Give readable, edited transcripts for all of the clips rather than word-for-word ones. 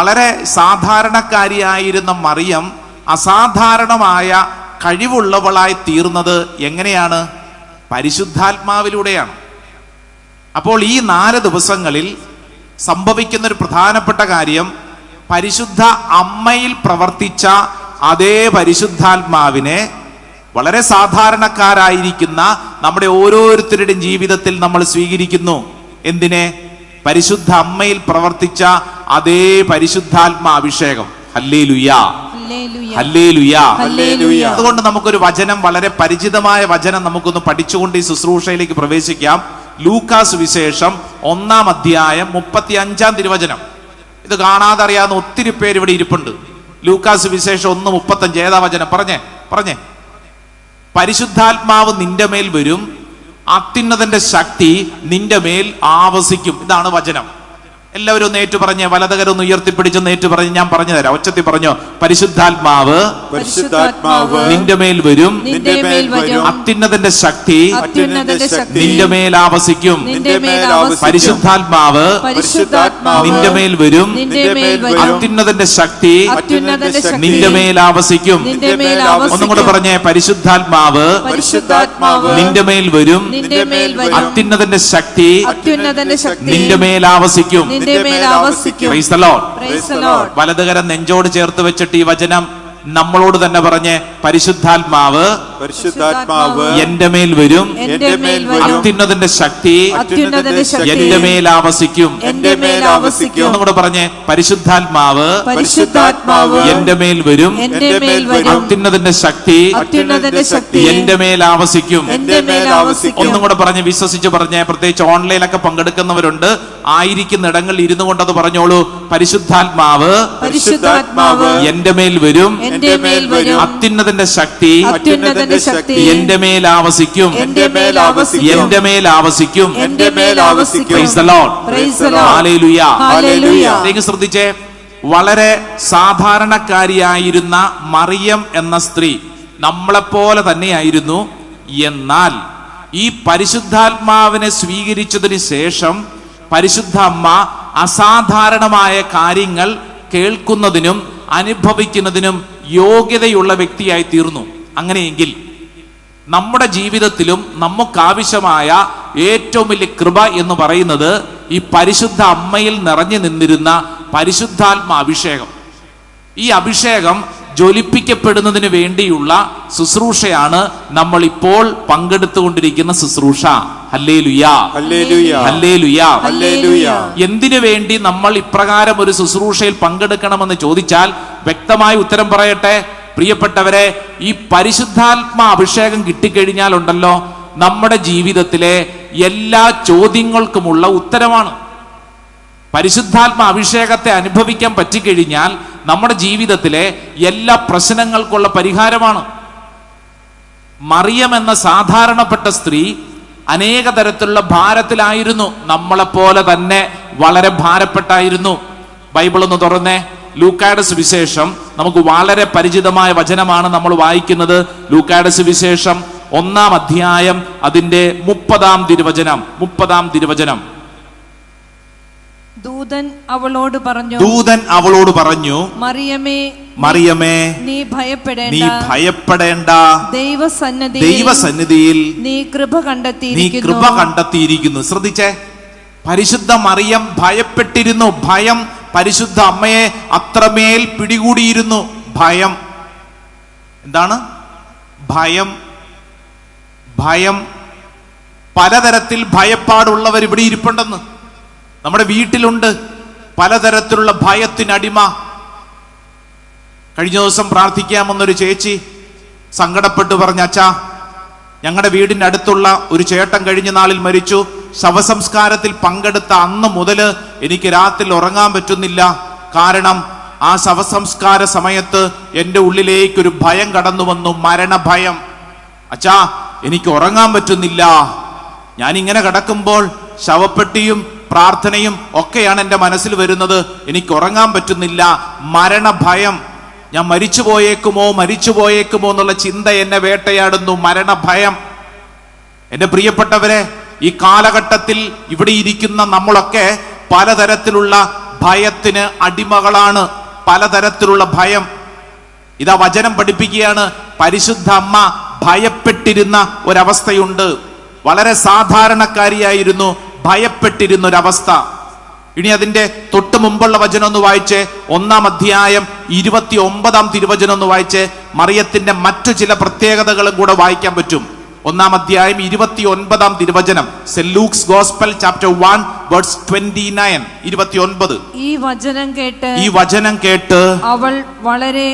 വളരെ സാധാരണക്കാരിയായിരുന്ന മറിയം അസാധാരണമായ കഴിവുള്ളവളായി തീർന്നത് എങ്ങനെയാണ്? പരിശുദ്ധാത്മാവിലൂടെയാണ്. അപ്പോൾ ഈ 4 ദിവസങ്ങളിൽ സംഭവിക്കുന്ന ഒരു പ്രധാനപ്പെട്ട കാര്യം, പരിശുദ്ധ അമ്മയിൽ പ്രവർത്തിച്ച അതേ പരിശുദ്ധാത്മാവിനെ വളരെ സാധാരണക്കാരായിരിക്കുന്ന നമ്മുടെ ഓരോരുത്തരുടെയും ജീവിതത്തിൽ നമ്മൾ സ്വീകരിക്കുന്നു. എന്തിനെ? പരിശുദ്ധ അമ്മയിൽ പ്രവർത്തിച്ച അതേ പരിശുദ്ധാത്മാ അഭിഷേകം. ഹല്ലേലൂയാ, ഹല്ലേലൂയാ, ഹല്ലേലൂയാ. അതുകൊണ്ട് നമുക്കൊരു വചനം, വളരെ പരിചിതമായ വചനം നമുക്കൊന്ന് പഠിച്ചുകൊണ്ട് ഈ ശുശ്രൂഷയിലേക്ക് പ്രവേശിക്കാം. ലൂക്കാസ് വിശേഷം 1-ാം അധ്യായം 35-ാം തിരുവചനം. ഇത് കാണാതെ അറിയാവുന്ന ഒത്തിരി പേര് ഇവിടെ ഇരിപ്പുണ്ട്. ലൂക്കാസ് വിശേഷം 1:35. ഏതാ വചനം? പറഞ്ഞേ. പരിശുദ്ധാത്മാവ് നിന്റെ മേൽ വരും, അത്യുന്നതന്റെ ശക്തി നിന്റെ മേൽ ആവസിക്കും. ഇതാണ് വചനം. എല്ലാവരും ഒന്ന് ഏറ്റു പറഞ്ഞേ, വലതുകരൊന്ന് ഉയർത്തിപ്പിടിച്ചൊന്ന് ഏറ്റു പറഞ്ഞ് ഞാൻ പറഞ്ഞു തരാം. ഒച്ചത്തി പറഞ്ഞോ. പരിശുദ്ധാത്മാവ് നിന്റെ മേൽ വരും, അത്യുന്നതന്റെ ശക്തി നിന്റെ മേൽ ആവസിക്കും. പരിശുദ്ധാത്മാവ് നിന്റെ മേൽ വരും, അത്യുന്നതന്റെ ശക്തി നിന്റെ മേൽ ആവസിക്കും. ഒന്നും കൂടെ പറഞ്ഞേ. പരിശുദ്ധാത്മാവ് നിന്റെ മേൽ വരും, അത്യുന്നതന്റെ ശക്തി നിന്റെ മേൽ ആവസിക്കും. വലതുകരം നെഞ്ചോട് ചേർത്ത് വെച്ചിട്ട് ഈ വചനം നമ്മളോട് തന്നെ പറഞ്ഞ്, പരിശുദ്ധാത്മാവ് എന്റെ മേൽ വരും, അത്യുന്നതന്റെ ശക്തി എന്റെ മേൽ ആവസിക്കും. ഒന്നും കൂടെ പറഞ്ഞേ. പരിശുദ്ധാത്മാവ് എന്റെ മേൽ വരും, അത്യുന്നതന്റെ ശക്തി എന്റെ മേൽ ആവസിക്കും. ഒന്നും കൂടെ പറഞ്ഞ് വിശ്വസിച്ച് പറഞ്ഞേ. പ്രത്യേകിച്ച് ഓൺലൈനിലൊക്കെ പങ്കെടുക്കുന്നവരുണ്ട്, ആയിരിക്കുന്ന ഇടങ്ങളിൽ ഇരുന്നു കൊണ്ടത് പറഞ്ഞോളൂ. പരിശുദ്ധാത്മാവ് എന്റെ മേൽ വരും, അത്യുന്നതന്റെ ശക്തി എന്റെ മേൽ ആവസിക്കും. എന്റെ മേൽ ആവസിക്കും. ശ്രദ്ധിച്ചേ. വളരെ സാധാരണക്കാരിയായിരുന്ന മറിയം എന്ന സ്ത്രീ നമ്മളെപ്പോലെ തന്നെയായിരുന്നു. എന്നാൽ ഈ പരിശുദ്ധാത്മാവിനെ സ്വീകരിച്ചതിന് ശേഷം പരിശുദ്ധ അമ്മ അസാധാരണമായ കാര്യങ്ങൾ കേൾക്കുന്നതിനും അനുഭവിക്കുന്നതിനും യോഗ്യതയുള്ള വ്യക്തിയായി തീർന്നു. അങ്ങനെയെങ്കിൽ നമ്മുടെ ജീവിതത്തിലും നമുക്കാവശ്യമായ ഏറ്റവും വലിയ കൃപ എന്ന് പറയുന്നത് ഈ പരിശുദ്ധ അമ്മയിൽ നിറഞ്ഞു നിന്നിരുന്ന പരിശുദ്ധാത്മാ അഭിഷേകം. ഈ അഭിഷേകം ജ്വലിപ്പിക്കപ്പെടുന്നതിന് വേണ്ടിയുള്ള ശുശ്രൂഷയാണ് നമ്മൾ ഇപ്പോൾ പങ്കെടുത്തുകൊണ്ടിരിക്കുന്ന ശുശ്രൂഷ. ഹല്ലേലൂയാ, ഹല്ലേലൂയാ, ഹല്ലേലൂയാ, ഹല്ലേലൂയാ. എന്തിനു വേണ്ടി നമ്മൾ ഇപ്രകാരം ഒരു ശുശ്രൂഷയിൽ പങ്കെടുക്കണമെന്ന് ചോദിച്ചാൽ വ്യക്തമായ ഉത്തരം പറയട്ടെ. പ്രിയപ്പെട്ടവരെ, ഈ പരിശുദ്ധാത്മാ അഭിഷേകം കിട്ടിക്കഴിഞ്ഞാൽ ഉണ്ടല്ലോ, നമ്മുടെ ജീവിതത്തിലെ എല്ലാ ചോദ്യങ്ങൾക്കുമുള്ള ഉത്തരമാണ്. പരിശുദ്ധാത്മാ അഭിഷേകത്തെ അനുഭവിക്കാൻ പറ്റിക്കഴിഞ്ഞാൽ നമ്മുടെ ജീവിതത്തിലെ എല്ലാ പ്രശ്നങ്ങൾക്കുള്ള പരിഹാരമാണ്. മറിയം എന്ന സാധാരണപ്പെട്ട സ്ത്രീ അനേക തരത്തിലുള്ള ഭാരത്തിലായിരുന്നു. നമ്മളെപ്പോലെ തന്നെ വളരെ ഭാരപ്പെട്ടായിരുന്നു. ബൈബിൾ ഒന്ന് തുറന്നേ. ലൂക്കായുടെ സുവിശേഷം നമുക്ക് വളരെ പരിചിതമായ വചനമാണ് നമ്മൾ വായിക്കുന്നത്. ലൂക്കായുടെ സുവിശേഷം 1-ാം അധ്യായം അതിന്റെ 30-ാം തിരുവചനം. ദൂതൻ അവളോട് പറഞ്ഞു, മറിയമേ, നീ ഭയപ്പെടേണ്ട. ദൈവസന്നിധിയിൽ നീ കൃപ കണ്ടെത്തിയിരിക്കുന്നു. ശ്രദ്ധിച്ചേ. പരിശുദ്ധ മറിയം ഭയപ്പെട്ടിരുന്നു. ഭയം പരിശുദ്ധ അമ്മയെ അത്രമേൽ പിടികൂടിയിരുന്നു. ഭയം എന്താണ്? ഭയം. പലതരത്തിൽ ഭയപ്പാടുള്ളവർ ഇവിടെ ഇരിപ്പുണ്ടെന്ന്. നമ്മുടെ വീട്ടിലുണ്ട് പലതരത്തിലുള്ള ഭയത്തിനടിമ. കഴിഞ്ഞ ദിവസം പ്രാർത്ഥിക്കാമെന്നൊരു ചേച്ചി സങ്കടപ്പെട്ടു പറഞ്ഞ, അച്ഛാ, ഞങ്ങളുടെ വീടിന്റെ അടുത്തുള്ള ഒരു ചേട്ടൻ കഴിഞ്ഞ നാളിൽ മരിച്ചു. ശവസംസ്കാരത്തിൽ പങ്കെടുത്ത അന്ന് മുതൽ എനിക്ക് രാത്രി ഉറങ്ങാൻ പറ്റുന്നില്ല. കാരണം ആ ശവസംസ്കാര സമയത്ത് എൻ്റെ ഉള്ളിലേക്കൊരു ഭയം കടന്നു വന്നു, മരണഭയം. അച്ഛാ, എനിക്ക് ഉറങ്ങാൻ പറ്റുന്നില്ല. ഞാനിങ്ങനെ കിടക്കുമ്പോൾ ശവപ്പെട്ടിയും പ്രാർത്ഥനയും ഒക്കെയാണ് എൻ്റെ മനസ്സിൽ വരുന്നത്. എനിക്ക് ഉറങ്ങാൻ പറ്റുന്നില്ല, മരണഭയം. ഞാൻ മരിച്ചു പോയേക്കുമോ എന്നുള്ള ചിന്ത എന്നെ വേട്ടയാടുന്നു, മരണഭയം. എൻ്റെ പ്രിയപ്പെട്ടവരെ, ഈ കാലഘട്ടത്തിൽ ഇവിടെ ഇരിക്കുന്ന നമ്മളൊക്കെ പലതരത്തിലുള്ള ഭയത്തിന് അടിമകളാണ്. പലതരത്തിലുള്ള ഭയം. ഇതാ വചനം പഠിപ്പിക്കുകയാണ്. പരിശുദ്ധ അമ്മ ഭയപ്പെട്ടിരുന്ന ഒരവസ്ഥയുണ്ട്. വളരെ സാധാരണക്കാരിയായിരുന്നു, ഭയപ്പെട്ടിരുന്ന ഒരവസ്ഥ. ഇനി അതിന്റെ തൊട്ട് മുമ്പുള്ള വചനം ഒന്ന് വായിച്ചേ. 1-ാം അധ്യായം 29-ാം തിരുവചനം ഒന്ന് വായിച്ചേ. മറിയത്തിന്റെ മറ്റു ചില പ്രത്യേകതകളും കൂടെ വായിക്കാൻ പറ്റും. 1-ാം അധ്യായം 29-ാം തിരുവചനം. Saint Luke's gospel chapter 1 verse 29. 29. ഈ വചനം കേട്ട് അവൾ വളരെ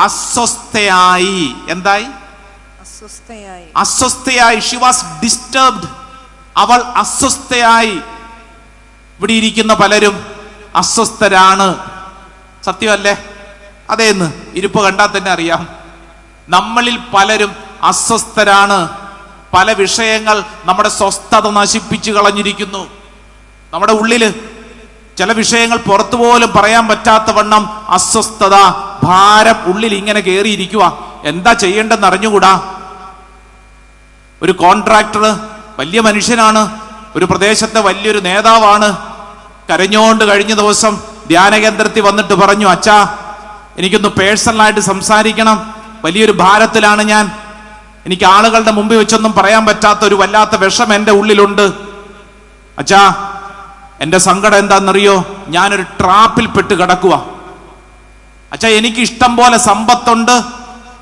അസ്വസ്ഥയായി. എന്തായി? അസ്വസ്ഥയായി. She was disturbed. അവൾ അസ്വസ്ഥയായി. ഇവിടെ ഇരിക്കുന്ന പലരും അസ്വസ്ഥരാണ്. സത്യമല്ലേ? അതേന്ന് ഇരിപ്പ് കണ്ടാൽ തന്നെ അറിയാം. നമ്മളിൽ പലരും അസ്വസ്ഥരാണ്. പല വിഷയങ്ങൾ നമ്മുടെ സ്വസ്ഥത നശിപ്പിച്ചു കളഞ്ഞിരിക്കുന്നു. നമ്മുടെ ഉള്ളില് ചില വിഷയങ്ങൾ പുറത്തു പോലും പറയാൻ പറ്റാത്ത വണ്ണം അസ്വസ്ഥത, ഭാരം ഉള്ളിൽ ഇങ്ങനെ കയറിയിരിക്കുക. എന്താ ചെയ്യേണ്ടെന്ന് അറിഞ്ഞുകൂടാ. ഒരു കോൺട്രാക്ടർ, വലിയ മനുഷ്യനാണ്, ഒരു പ്രദേശത്തെ വലിയൊരു നേതാവാണ്. കരഞ്ഞോണ്ട് കഴിഞ്ഞ ദിവസം ധ്യാനകേന്ദ്രത്തിൽ വന്നിട്ട് പറഞ്ഞു, അച്ഛാ എനിക്കൊന്ന് പേഴ്സണലായിട്ട് സംസാരിക്കണം, വലിയൊരു ഭാരത്തിലാണ് ഞാൻ, എനിക്ക് ആളുകളുടെ മുമ്പിൽ വെച്ചൊന്നും പറയാൻ പറ്റാത്ത ഒരു വല്ലാത്ത വിഷം എൻ്റെ ഉള്ളിലുണ്ട്. അച്ഛാ എൻ്റെ സങ്കടം എന്താണെന്നറിയോ? ഞാനൊരു ട്രാപ്പിൽ പെട്ട് കിടക്കുക. അച്ഛാ എനിക്ക് ഇഷ്ടം പോലെ സമ്പത്തുണ്ട്,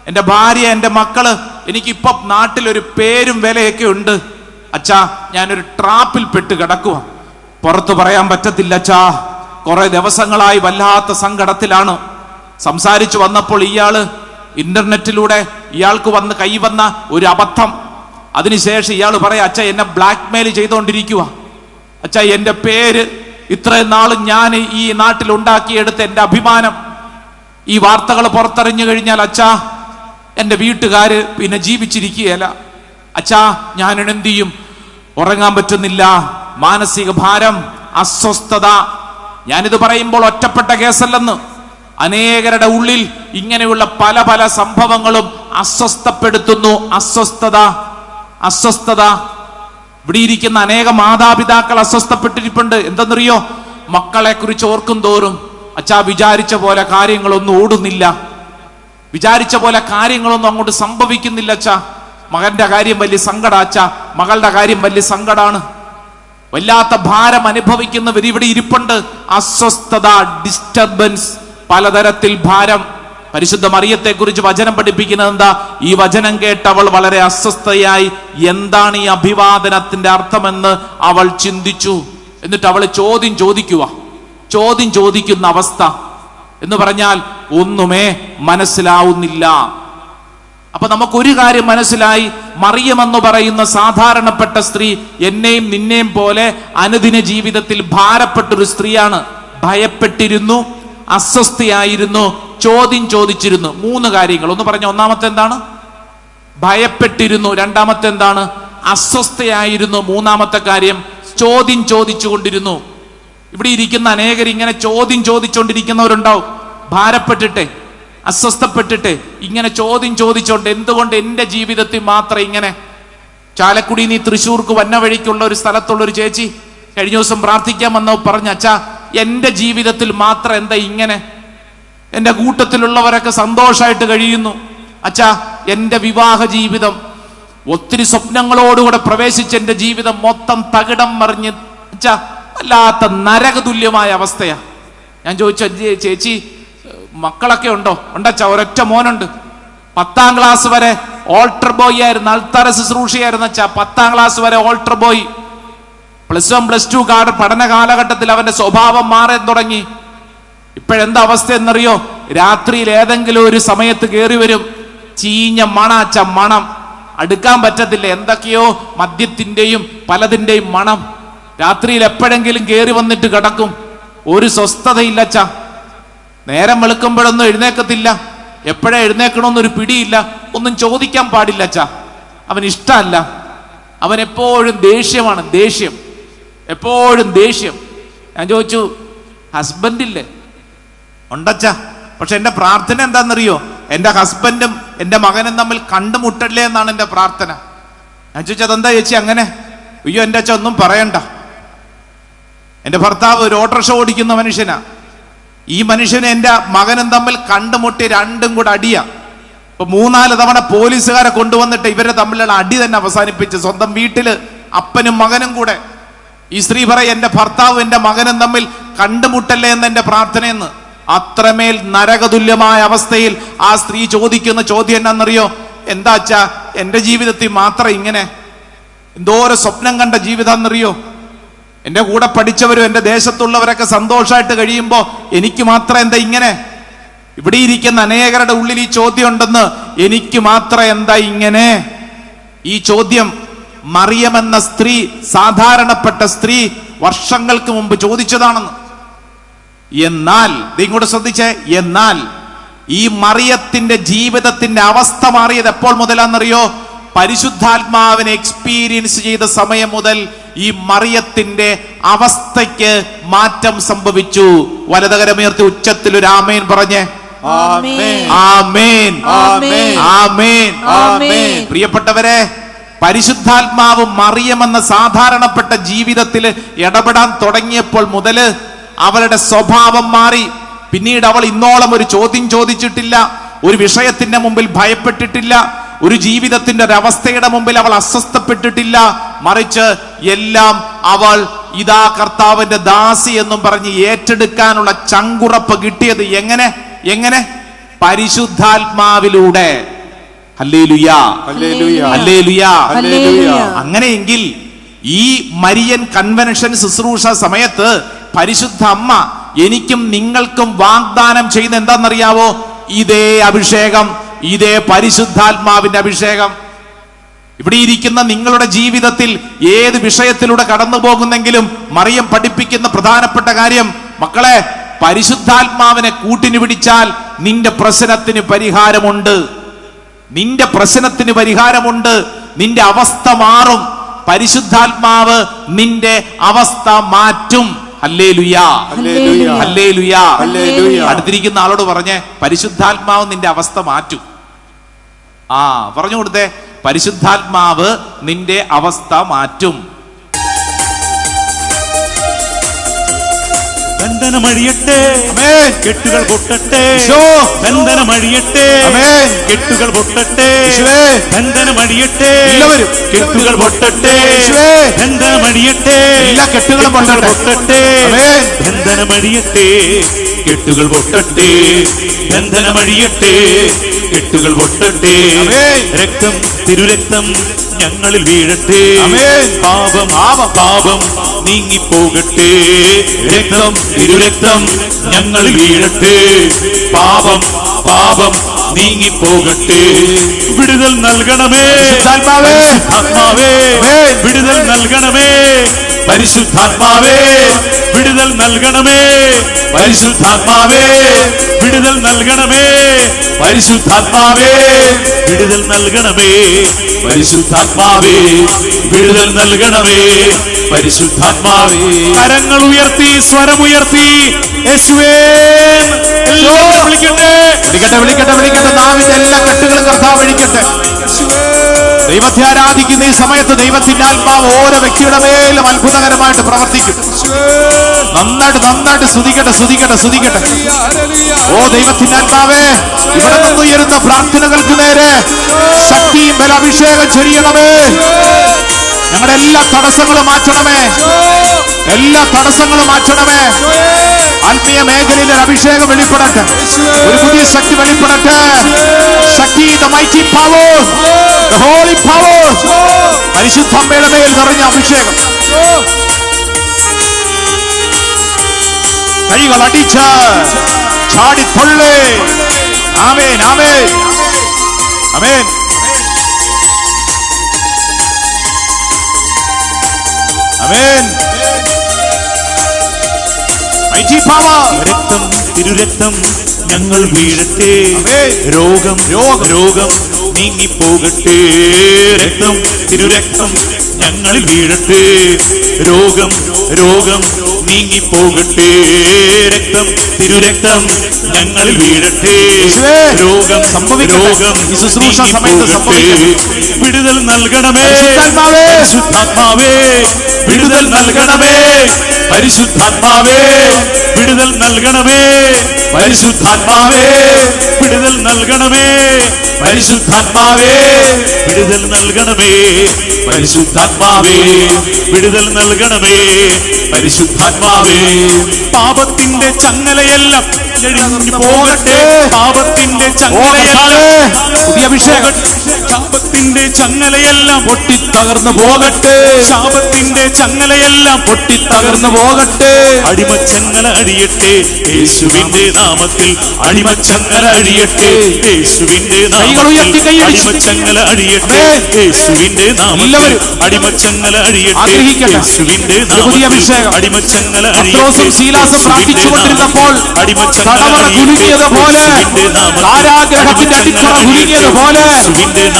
എൻ്റെ ഭാര്യ, എൻ്റെ മക്കള്, എനിക്കിപ്പോ നാട്ടിലൊരു പേരും വിലയൊക്കെ ഉണ്ട്. അച്ഛാ ഞാനൊരു ട്രാപ്പിൽ പെട്ട് കിടക്കുക, പുറത്തു പറയാൻ പറ്റത്തില്ല അച്ഛാ. കുറെ ദിവസങ്ങളായി വല്ലാത്ത സങ്കടത്തിലാണ്. സംസാരിച്ചു വന്നപ്പോൾ ഇയാള് ഇന്റർനെറ്റിലൂടെ ഇയാൾക്ക് കൈവന്ന ഒരു അബദ്ധം. അതിനുശേഷം ഇയാൾ പറയാ, അച്ഛാ എന്നെ ബ്ലാക്ക് മെയിൽ ചെയ്തുകൊണ്ടിരിക്കുക. അച്ഛാ എൻ്റെ പേര്, ഇത്രയും നാളും ഞാൻ ഈ നാട്ടിൽ ഉണ്ടാക്കിയെടുത്ത എൻ്റെ അഭിമാനം, ഈ വാർത്തകൾ പുറത്തറിഞ്ഞു കഴിഞ്ഞാൽ അച്ഛാ എൻ്റെ വീട്ടുകാര് പിന്നെ ജീവിച്ചിരിക്കുകയല്ല. അച്ഛാ ഞാൻ എന്ത് ചെയ്യും? ഉറങ്ങാൻ പറ്റുന്നില്ല, മാനസിക ഭാരം, അസ്വസ്ഥത. ഞാനിത് പറയുമ്പോൾ ഒറ്റപ്പെട്ട കേസല്ലെന്ന്. അനേകരുടെ ഉള്ളിൽ ഇങ്ങനെയുള്ള പല പല സംഭവങ്ങളും അസ്വസ്ഥപ്പെടുത്തുന്നു. അസ്വസ്ഥത. ഇവിടെ ഇരിക്കുന്ന അനേക മാതാപിതാക്കൾ അസ്വസ്ഥപ്പെട്ടിരിപ്പുണ്ട്. എന്തെന്നറിയോ? മക്കളെ കുറിച്ച് ഓർക്കും തോറും അച്ഛാ വിചാരിച്ച പോലെ കാര്യങ്ങളൊന്നും ഓടുന്നില്ല, വിചാരിച്ച പോലെ കാര്യങ്ങളൊന്നും അങ്ങോട്ട് സംഭവിക്കുന്നില്ല. അച്ഛാ മകന്റെ കാര്യം വലിയ സങ്കടം, അച്ഛാ മകളുടെ കാര്യം വലിയ സങ്കടമാണ്. വല്ലാത്ത ഭാരം അനുഭവിക്കുന്നവർ ഇവിടെ ഇരിപ്പുണ്ട്. അസ്വസ്ഥത, ഡിസ്റ്റർബൻസ്, പലതരത്തിൽ ഭാരം. പരിശുദ്ധ മറിയത്തെ കുറിച്ച് വചനം പഠിപ്പിക്കുന്നത് എന്താ? ഈ വചനം കേട്ട് അവൾ വളരെ അസ്വസ്ഥയായി. എന്താണ് ഈ അഭിവാദനത്തിന്റെ അർത്ഥമെന്ന് അവൾ ചിന്തിച്ചു. എന്നിട്ട് അവൾ ചോദ്യം ചോദിക്കുന്ന അവസ്ഥ എന്ന് പറഞ്ഞാൽ ഒന്നുമേ മനസ്സിലാവുന്നില്ല. അപ്പൊ നമുക്കൊരു കാര്യം മനസ്സിലായി, മറിയം എന്ന് പറയുന്ന സാധാരണപ്പെട്ട സ്ത്രീ എന്നെയും നിന്നെയും പോലെ അനുദിന ജീവിതത്തിൽ ഭാരപ്പെട്ടൊരു സ്ത്രീയാണ്. ഭയപ്പെട്ടിരുന്നു, അസ്വസ്ഥയായിരുന്നു, ചോദിച്ചിരുന്നു. 3 കാര്യങ്ങൾ ഒന്ന് പറഞ്ഞ. ഒന്നാമത്തെ എന്താണ്? ഭയപ്പെട്ടിരുന്നു. രണ്ടാമത്തെ എന്താണ്? അസ്വസ്ഥയായിരുന്നു. മൂന്നാമത്തെ കാര്യം ചോദിച്ചുകൊണ്ടിരുന്നു. ഇവിടെ ഇരിക്കുന്ന അനേകർ ഇങ്ങനെ ചോദിച്ചുകൊണ്ടിരിക്കുന്നവരുണ്ടാവും. ഭാരപ്പെട്ടിട്ടെ, അസ്വസ്ഥപ്പെട്ടിട്ട് ഇങ്ങനെ ചോദിച്ചോണ്ട് എന്തുകൊണ്ട് എൻ്റെ ജീവിതത്തിൽ മാത്രം ഇങ്ങനെ? ചാലക്കുടി നീ തൃശ്ശൂർക്ക് വന്ന വഴിക്കുള്ള ഒരു സ്ഥലത്തുള്ള ഒരു ചേച്ചി കഴിഞ്ഞ ദിവസം പ്രാർത്ഥിക്കാൻ വന്നപ്പോൾ പറഞ്ഞു, അച്ഛാ എൻ്റെ ജീവിതത്തിൽ മാത്രം എന്താ ഇങ്ങനെ? എൻ്റെ കൂട്ടത്തിലുള്ളവരൊക്കെ സന്തോഷമായിട്ട് കഴിയുന്നു. അച്ഛാ എൻ്റെ വിവാഹ ജീവിതം, ഒത്തിരി സ്വപ്നങ്ങളോടുകൂടെ പ്രവേശിച്ച എൻ്റെ ജീവിതം മൊത്തം തകിടം മറിഞ്ഞ് അച്ഛാ വല്ലാത്ത നരകതുല്യമായ അവസ്ഥയാ. ഞാൻ ചോദിച്ചു, ചേച്ചി മക്കളൊക്കെ ഉണ്ടോ? ഉണ്ടച്ചാ, ഒരൊറ്റ മോനുണ്ട്. 10ാം ക്ലാസ് വരെ ഓൾട്ടർ ബോയ് ആയിരുന്നു, അൾത്താര ശുശ്രൂഷയായിരുന്നു അച്ഛാ. 10ാം ക്ലാസ് വരെ ഓൾട്ടർ ബോയ്. +1 +2 പഠന കാലഘട്ടത്തിൽ അവന്റെ സ്വഭാവം മാറാൻ തുടങ്ങി. ഇപ്പോഴെന്താ അവസ്ഥ എന്നറിയോ? രാത്രിയിൽ ഏതെങ്കിലും ഒരു സമയത്ത് കയറി വരും, ചീഞ്ഞ മണാച്ച മണം, അടുക്കാൻ പറ്റത്തില്ല. എന്തൊക്കെയോ മദ്യത്തിന്റെയും പലതിന്റെയും മണം. രാത്രിയിൽ എപ്പോഴെങ്കിലും കയറി വന്നിട്ട് കിടക്കും. ഒരു സ്വസ്ഥതയില്ലച്ച. നേരം വെളുക്കുമ്പോഴൊന്നും എഴുന്നേക്കത്തില്ല. എപ്പോഴാ എഴുന്നേക്കണമെന്നൊരു പിടിയില്ല. ഒന്നും ചോദിക്കാൻ പാടില്ല അച്ഛാ. അവൻ ഇഷ്ടമല്ല. അവൻ എപ്പോഴും ദേഷ്യമാണ്. എപ്പോഴും ദേഷ്യം. ഞാൻ ചോദിച്ചു, ഹസ്ബൻഡില്ലേ? ഉണ്ടച്ചാ. പക്ഷെ എൻ്റെ പ്രാർത്ഥന എന്താണെന്നറിയോ? എൻ്റെ ഹസ്ബൻഡും എൻ്റെ മകനും തമ്മിൽ കണ്ടുമുട്ടല്ലേ എന്നാണ് എൻ്റെ പ്രാർത്ഥന. ഞാൻ ചോദിച്ചു, അതെന്താ ചേച്ചി അങ്ങനെ? അയ്യോ എൻ്റെ അച്ഛൻ ഒന്നും പറയണ്ട, എൻ്റെ ഭർത്താവ് ഒരു ഓട്ടോറിക്ഷ ഓടിക്കുന്ന മനുഷ്യനാ, ഈ മനുഷ്യനും എൻ്റെ മകനും തമ്മിൽ കണ്ടുമുട്ടി രണ്ടും കൂടെ അടിയാ. ഇപ്പൊ 3-4 തവണ പോലീസുകാരെ കൊണ്ടുവന്നിട്ട് ഇവരെ തമ്മിലുള്ള അടി തന്നെ അവസാനിപ്പിച്ച് സ്വന്തം വീട്ടില് അപ്പനും മകനും കൂടെ. ഈ സ്ത്രീ പറയും, എൻ്റെ ഭർത്താവും എൻ്റെ മകനും തമ്മിൽ കണ്ടുമുട്ടല്ലേ എന്ന് എൻ്റെ പ്രാർത്ഥനയെന്ന്. അത്രമേൽ നരകതുല്യമായ അവസ്ഥയിൽ ആ സ്ത്രീ ചോദിക്കുന്ന ചോദ്യം എന്നാന്നറിയോ? എന്താ അച്ഛാ എൻ്റെ ജീവിതത്തിൽ മാത്രം ഇങ്ങനെ? എന്തോരം സ്വപ്നം കണ്ട ജീവിതമെന്നറിയോ? എൻ്റെ കൂടെ പഠിച്ചവരും എൻ്റെ ദേശത്തുള്ളവരൊക്കെ സന്തോഷമായിട്ട് കഴിയുമ്പോൾ എനിക്ക് മാത്രം എന്താ ഇങ്ങനെ? ഇവിടെ ഇരിക്കുന്ന അനേകരുടെ ഉള്ളിൽ ഈ ചോദ്യം ഉണ്ടെന്ന്, എനിക്ക് മാത്രം എന്താ ഇങ്ങനെ? ഈ ചോദ്യം മറിയം എന്ന സ്ത്രീ, സാധാരണപ്പെട്ട സ്ത്രീ വർഷങ്ങൾക്ക് മുമ്പ് ചോദിച്ചതാണെന്ന്. എന്നാൽ ഇങ്ങോട്ട് ശ്രദ്ധിച്ചേ, എന്നാൽ ഈ മറിയത്തിന്റെ ജീവിതത്തിന്റെ അവസ്ഥ മാറിയത് എപ്പോൾ മുതലാണെന്നറിയോ? പരിശുദ്ധാത്മാവിനെ എക്സ്പീരിയൻസ് ചെയ്ത സമയം മുതൽ ഈ മറിയത്തിന്റെ അവസ്ഥയ്ക്ക് മാറ്റം സംഭവിച്ചു. വലതുകരമുയർത്തി ഉച്ചത്തിൽ ഒരു ആമേൻ പറഞ്ഞേ. ആമേൻ, ആമേൻ, ആമേൻ, ആമേൻ, ആമേൻ. പ്രിയപ്പെട്ടവരെ, പരിശുദ്ധാത്മാവ് മറിയം എന്ന സാധാരണപ്പെട്ട ജീവിതത്തിൽ ഇടപെടാൻ തുടങ്ങിയപ്പോൾ മുതല് അവളുടെ സ്വഭാവം മാറി. പിന്നീട് അവൾ ഇന്നോളം ഒരു ചോദ്യം ചോദിച്ചിട്ടില്ല, ഒരു വിഷയത്തിന്റെ മുമ്പിൽ ഭയപ്പെട്ടിട്ടില്ല, ഒരു ജീവിതത്തിന്റെ ഒരവസ്ഥയുടെ മുമ്പിൽ അവൾ അസ്വസ്ഥപ്പെട്ടിട്ടില്ല. മറിച്ച് എല്ലാം അവൾ ഇതാ കർത്താവിന്റെ ദാസി എന്നും പറഞ്ഞ് ഏറ്റെടുക്കാനുള്ള ചങ്കുറപ്പ് കിട്ടിയത് എങ്ങനെ? പരിശുദ്ധാത്മാവിലൂടെ. ഹല്ലേലൂയ, ഹല്ലേലൂയ, ഹല്ലേലൂയ, ഹല്ലേലൂയ. അങ്ങനെയെങ്കിൽ ഈ മരിയൻ കൺവെൻഷൻ ശുശ്രൂഷ സമയത്ത് പരിശുദ്ധ അമ്മ എനിക്കും നിങ്ങൾക്കും വാഗ്ദാനം ചെയ്യുന്ന എന്താണെന്നറിയാവോ? ഇതേ അഭിഷേകം, ഇതേ പരിശുദ്ധാത്മാവിന്റെ അഭിഷേകം. ഇവിടെ ഇരിക്കുന്ന നിങ്ങളുടെ ജീവിതത്തിൽ ഏത് വിഷയത്തിലൂടെ കടന്നു പോകുന്നെങ്കിലും മറിയം പഠിപ്പിക്കുന്ന പ്രധാനപ്പെട്ട കാര്യം, മക്കളെ, പരിശുദ്ധാത്മാവിനെ കൂട്ടിന് പിടിച്ചാൽ നിന്റെ പ്രശ്നത്തിന് പരിഹാരമുണ്ട്. നിന്റെ പ്രശ്നത്തിന് പരിഹാരമുണ്ട്. നിന്റെ അവസ്ഥ മാറും. പരിശുദ്ധാത്മാവ് നിന്റെ അവസ്ഥ മാറ്റും. ഹല്ലേലൂയ, ഹല്ലേലൂയ, ഹല്ലേലൂയ, ഹല്ലേലൂയ. അടുത്തിരിക്കുന്ന ആളോട് പറഞ്ഞേ, പരിശുദ്ധാത്മാവ് നിന്റെ അവസ്ഥ മാറ്റും. പറഞ്ഞു കൊടുത്തേ, പരിശുദ്ധാത്മാവ് നിന്റെ അവസ്ഥ മാറ്റും. ബന്ധനമഴിയട്ടെ, കെട്ടുകൾ പൊട്ടട്ടെ, ബന്ധനമഴിയട്ടെ, കെട്ടുകൾ പൊട്ടട്ടെ, ബന്ധനമഴിയട്ടെ, കെട്ടുകൾ പൊട്ടട്ടെ, ബന്ധനമഴിയട്ടെ, എല്ലാ കെട്ടുകളും പൊട്ടട്ടെ, ബന്ധനമഴിയട്ടെ, കെട്ടുകൾ പൊട്ടട്ടെ, ബന്ധനമഴിയട്ടെ, കെട്ടുകൾ പൊട്ടട്ടെ, രക്തം തിരുരക്തം ഞങ്ങളിൽ വീഴട്ടെ, പാപം പാപം നീങ്ങിപ്പോകട്ടെ, രക്തം തിരുരക്തം ഞങ്ങളിൽ വീഴട്ടെ, പാപം നീങ്ങിപ്പോകട്ടെ. വിടുതൽ നൽകണമേ ആത്മാവേ, വിടുതൽ നൽകണമേ പരിശുദ്ധാത്മാവേ, വിടുതൽ നൽകണമേ പരിശുദ്ധാത്മാവേ, വിടുതൽ നൽകണമേ പരിശുദ്ധാത്മാവേ, വിടുതൽ നൽകണമേ പരിശുദ്ധാത്മാവേ, വിടുതൽ നൽകണമേ പരിശുദ്ധാത്മാവേ. കരങ്ങൾ ഉയർത്തി, സ്വരമുയർത്തി യേശുവേ വിളിക്കട്ടെ, വിളിക്കട്ടെ. നാവിന്റെ എല്ലാ കെട്ടുകളും കർത്താവ് അഴിക്കട്ടെ. ദൈവത്തെ ആരാധിക്കുന്ന ഈ സമയത്ത് ദൈവത്തിന്റെ ആത്മാവ് ഓരോ വ്യക്തിയുടെ മേലും അത്ഭുതകരമായിട്ട് പ്രവർത്തിക്കും. നന്നായിട്ട് സ്തുതിക്കട്ടെ. ഓ ദൈവത്തിന്റെ ആത്മാവേ, ഇവിടെ നിന്ന് ഉയരുന്ന പ്രാർത്ഥനകൾക്ക് നേരെ ശക്തിയും ബലാഭിഷേകം ചൊരിയണമേ. ഞങ്ങളുടെ എല്ലാ തടസ്സങ്ങളും മാറ്റണമേ. ആത്മീയ മേഖലയിൽ ഒരു അഭിഷേകം വെളിപ്പെടട്ടെ, ഒരു പുതിയ ശക്തി വെളിപ്പെടട്ടെ. ശക്തി, the mighty power, the holy power, പരിശുദ്ധ അമ്മയുടെ മേൽ നിറഞ്ഞ അഭിഷേകം. കൈകൾ അടിച്ച് ചാടിക്കൊള്ളേ. ആമേൻ, ആമേൻ, ആമേൻ. ആമേൻ. mighty power, രക്തം തിരുരക്തം ഞങ്ങൾ വീഴട്ടെ, രോഗം നീങ്ങിപ്പോകട്ടെ, രക്തം തിരുരക്തം ഞങ്ങളിൽ വീഴട്ടെ, രോഗം നീങ്ങിപ്പോകട്ടെ. രക്തം തിരുരക്തം ഞങ്ങൾ വീഴട്ടെ. രോഗം സംഭവിക്കട്ടെ. ഈ ശുശ്രൂഷ സമയത്ത് സംഭവിക്കട്ടെ. വിടുതൽ നൽകണമേ പരിശുദ്ധാത്മാവേ. പരിശുദ്ധാത്മാവേ, വിടുതൽ നൽകണമേ. പരിശുദ്ധാത്മാവേ, വിടുതൽ നൽകണമേ. പരിശുദ്ധാത്മാവേ, വിടുതൽ നൽകണമേ. പരിശുദ്ധാത്മാവേ, വിടുതൽ നൽകണമേ. പരിശുദ്ധാത്മാവേ, വിടുതൽ നൽകണമേ. പരിശുദ്ധാത്മാവേ, പാപത്തിന്റെ ചങ്ങലയെല്ലാം ഞെരിഞ്ഞു പോകട്ടെ. പാപത്തിന്റെ ചങ്ങലയെല്ലാം പുതിയ അഭിഷേകം. ശാപത്തിന്റെ ചങ്ങലയെല്ലാം പൊട്ടിത്തകർന്നു പോകട്ടെ. ശാപത്തിന്റെ ചങ്ങലയെല്ലാം പൊട്ടിത്തകർന്നു പോകട്ടെ. അടിമച്ചങ്ങല അഴിയട്ടെ യേശുവിന്റെ നാമത്തിൽ. അടിമച്ചങ്ങല അഴിയട്ടെ യേശുവിന്റെ കൈകൾ ഉയർത്തി നാമത്തിൽ. കൈയടിച്ച്. അടിമച്ചങ്ങല അഴിയട്ടെ യേശുവിന്റെ നാമത്തിൽ. എല്ലാവരും അടിമച്ചങ്ങല അഴിയട്ടെ ആഗ്രഹിക്കട്ടെ. യേശുവിന്റെ പുതിയ നാമത്തിൽ. അഭിഷേകം. അടിമച്ചങ്ങല പത്രോസും ശീലാസും പ്രാർത്ഥിച്ചുകൊണ്ടിരുന്നപ്പോൾ അടിമച്ചങ്ങല തടവറ കുലുങ്ങിയതുപോലെ, കാരാഗ്രഹത്തിന്റെ അടിത്തറ കുലുങ്ങിയതുപോലെ,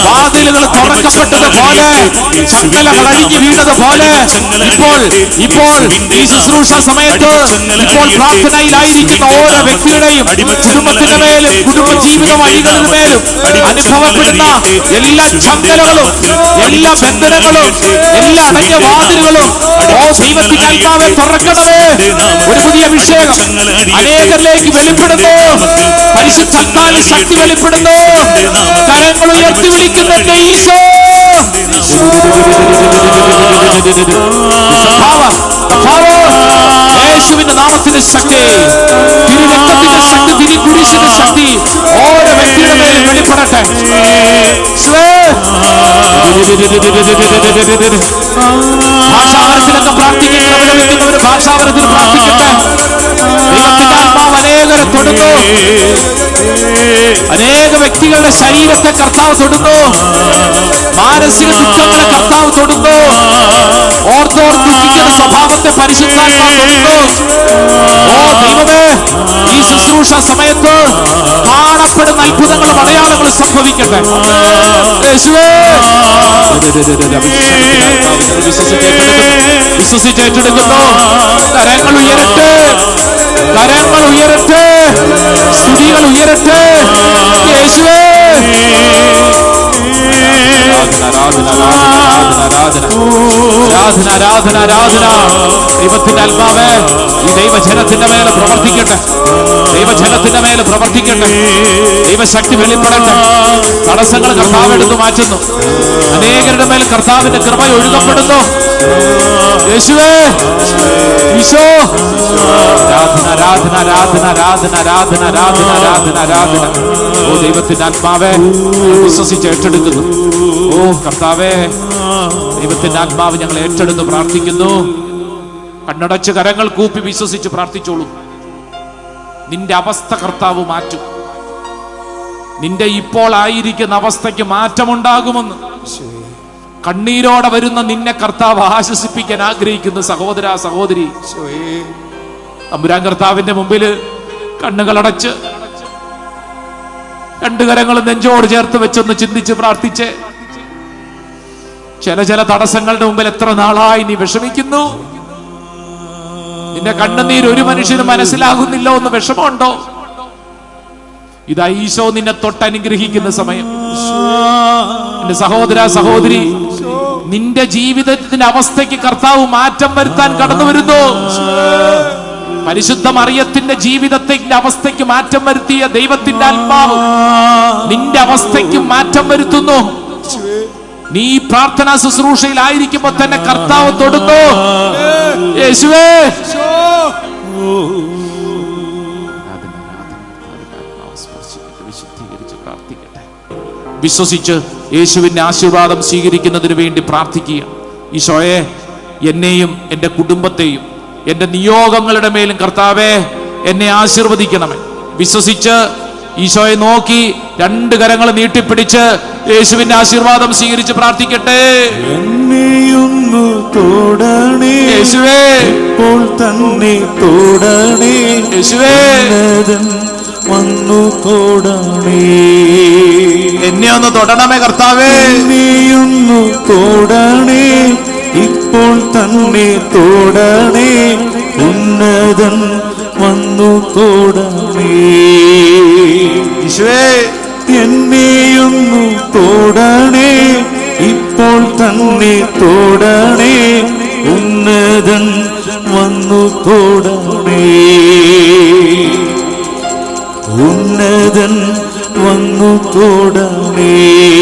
വാതിലുകൾ തുറക്കപ്പെട്ടതുപോലെ, ചങ്ങലകൾ അഴിഞ്ഞു വീണതുപോലെ, ഇപ്പോൾ ഈ ശുശ്രൂഷ സമയത്ത് ഇപ്പോൾ പ്രാർത്ഥനയിലായിരിക്കുന്ന ഓരോ വ്യക്തിയുടെയും കുടുംബത്തിന്റെ മേലും കുടുംബജീവിത വഴികളുടെ മേലും അനുഭവപ്പെടുന്ന എല്ലാ ചങ്ങലകളും, എല്ലാ ബന്ധനങ്ങളും, എല്ലാ അടഞ്ഞ വാതിലുകളും ഓ ദൈവത്തിന്റെ ആത്മാവെ തുറക്കണമേ. ഒരു പുതിയ അഭിഷേകം അനേകരിലേക്ക് വെളിപ്പെടുന്നു. പരിശുദ്ധാത്മാവിന്റെ ശക്തി വെളിപ്പെടുന്നു. കരങ്ങൾ ഉയർത്തി വിളിക്കുന്നുണ്ട് ഈശോ. യേശുവിന്റെ നാമത്തിന്റെ ശക്തി, തിരുരക്തത്തിന്റെ ശക്തി, തിരുകുരിശിന്റെ ശക്തി ഓരോ വ്യക്തിയുടെ മേലും വെളിപ്പെടട്ടെ. ഭാഷാവരത്തിലൊക്കെ പ്രാർത്ഥിക്കുന്നവർ ഭാഷാവരത്തിൽ പ്രാർത്ഥിക്കട്ടെ. ദൈവത്തിന്റെ ആത്മാവ് അനേകരെ തൊടുന്നു. അനേക വ്യക്തികളുടെ ശരീരത്തെ കർത്താവ് തൊടുന്നു. മാനസിക ദുഃഖങ്ങളെ കർത്താവ് തൊടുന്നു. ഓർത്തോർത്ത് ദുഃഖിക്കുന്ന സ്വഭാവത്തെ പരിശുദ്ധാത്മാവ് തൊടുന്നു. ഓ ദൈവമേ, ഈ ശുശ്രൂഷ സമയത്ത് കാണപ്പെടുന്ന അത്ഭുതങ്ങളും അടയാളങ്ങളും സംഭവിക്കട്ടെ. യേശുവേ, വിശ്വസിച്ചേറ്റെടുക്കുന്നു. കരങ്ങൾ ഉയരട്ടെ, കരങ്ങൾ ഉയരട്ടെ, സ്തുതികൾ ഉയരട്ടെ. യേശുവേ, ആരാധന, ആരാധന, ആരാധന. ദൈവത്തിന്റെ ആത്മാവേ ഈ ദൈവജനത്തിന്റെ മേലെ പ്രവർത്തിക്കട്ടെ. ദൈവജനത്തിന്റെ മേലെ പ്രവർത്തിക്കട്ടെ. ദൈവശക്തി വെളിപ്പെടട്ടെ. തടസ്സങ്ങൾ കർത്താവ് എടുത്തു മാറ്റുന്നു. അനേകരുടെ മേൽ കർത്താവിന്റെ കൃപ ഒഴുകപ്പെടുന്നു. യേശുവേ, ഈശോ, ആരാധന, ആരാധന, ആരാധന, ആരാധന, ആരാധന, ആരാധന, ആരാധന, ആരാധന. ഓ ദൈവത്തിന്റെ ആത്മാവേ, വിശ്വസിച്ച് ഏറ്റെടുക്കുന്നു. ഓ കർത്താവേ, ദൈവത്തിന്റെ ആത്മാവ് ഞങ്ങൾ ഏറ്റെടുത്ത് പ്രാർത്ഥിക്കുന്നു. കണ്ണടച്ച് കരങ്ങൾ കൂപ്പി വിശ്വസിച്ച് പ്രാർത്ഥിച്ചോളൂ. നിന്റെ അവസ്ഥ കർത്താവ് മാറ്റും. നിന്റെ ഇപ്പോൾ ആയിരിക്കുന്ന അവസ്ഥയ്ക്ക് മാറ്റമുണ്ടാകുമെന്ന് കണ്ണീരോടെ വരുന്ന നിന്നെ കർത്താവ് ആശ്വസിപ്പിക്കാൻ ആഗ്രഹിക്കുന്ന സഹോദര സഹോദരി, തമ്പുരാൻ കർത്താവിന്റെ മുമ്പിൽ കണ്ണുകളടച്ച് രണ്ടു കരങ്ങളും നെഞ്ചോട് ചേർത്ത് വെച്ചൊന്ന് ചിന്തിച്ച് പ്രാർത്ഥിച്ച്. ചില തടസ്സങ്ങളുടെ മുമ്പിൽ എത്ര നാളായി നീ വിഷമിക്കുന്നു. നിന്റെ കണ്ണുനീര് ഒരു മനുഷ്യന് മനസ്സിലാകുന്നില്ലോ എന്ന് വിഷമമുണ്ടോ? ഇതാ ഈശോ നിന്നെ തൊട്ടനുഗ്രഹിക്കുന്ന സമയം. എന്റെ സഹോദര സഹോദരി, നിന്റെ ജീവിതത്തിന്റെ അവസ്ഥയ്ക്ക് കർത്താവ് മാറ്റം വരുത്താൻ കടന്നു വരുന്നു. പരിശുദ്ധ മറിയത്തിന്റെ ജീവിതത്തിന്റെ അവസ്ഥയ്ക്ക് മാറ്റം വരുത്തിയ ദൈവത്തിന്റെ ആത്മാവ് നിന്റെ അവസ്ഥയ്ക്ക് മാറ്റം വരുത്തുന്നു. നീ പ്രാർത്ഥനാ ശുശ്രൂഷയിലായിരിക്കുമ്പോ തന്നെ കർത്താവ് തൊടുന്നു. യേശുവേ, വിശ്വസിച്ച് യേശുവിന്റെ ആശീർവാദം സ്വീകരിക്കുന്നതിന് വേണ്ടി പ്രാർത്ഥിക്കുക. ഈശോയെ, എന്നെയും എൻ്റെ കുടുംബത്തെയും എൻ്റെ നിയോഗങ്ങളുടെ മേലും കർത്താവേ എന്നെ ആശീർവദിക്കണമേ. വിശ്വസിച്ച് ഈശോയെ നോക്കി രണ്ട് കരങ്ങൾ നീട്ടിപ്പിടിച്ച് യേശുവിന്റെ ആശീർവാദം സ്വീകരിച്ച് പ്രാർത്ഥിക്കട്ടെ. എന്നെയൊന്നു തൊടണേ യേശുവേ, ഇപ്പോൾ തന്നെ തൊടണേ യേശുവേ, വന്നു തൊടണേ. എന്നെ ഒന്ന് തൊടണമേ കർത്താവേ. എന്നെയൊന്നു തൊടണേ ഇപ്പോൾ ഇപ്പോൾ തന്നെ തൊടണേ, ഉന്നതൻ വന്നു തൊടണേ. യേശുവേ, എന്നെയൊന്നു തൊടണേ, ഇപ്പോൾ തന്നെ തൊടണേ, ഉന്നതൻ വന്നു തൊടണേ. ഉന്നതൻ വന്നു തൊടണേ.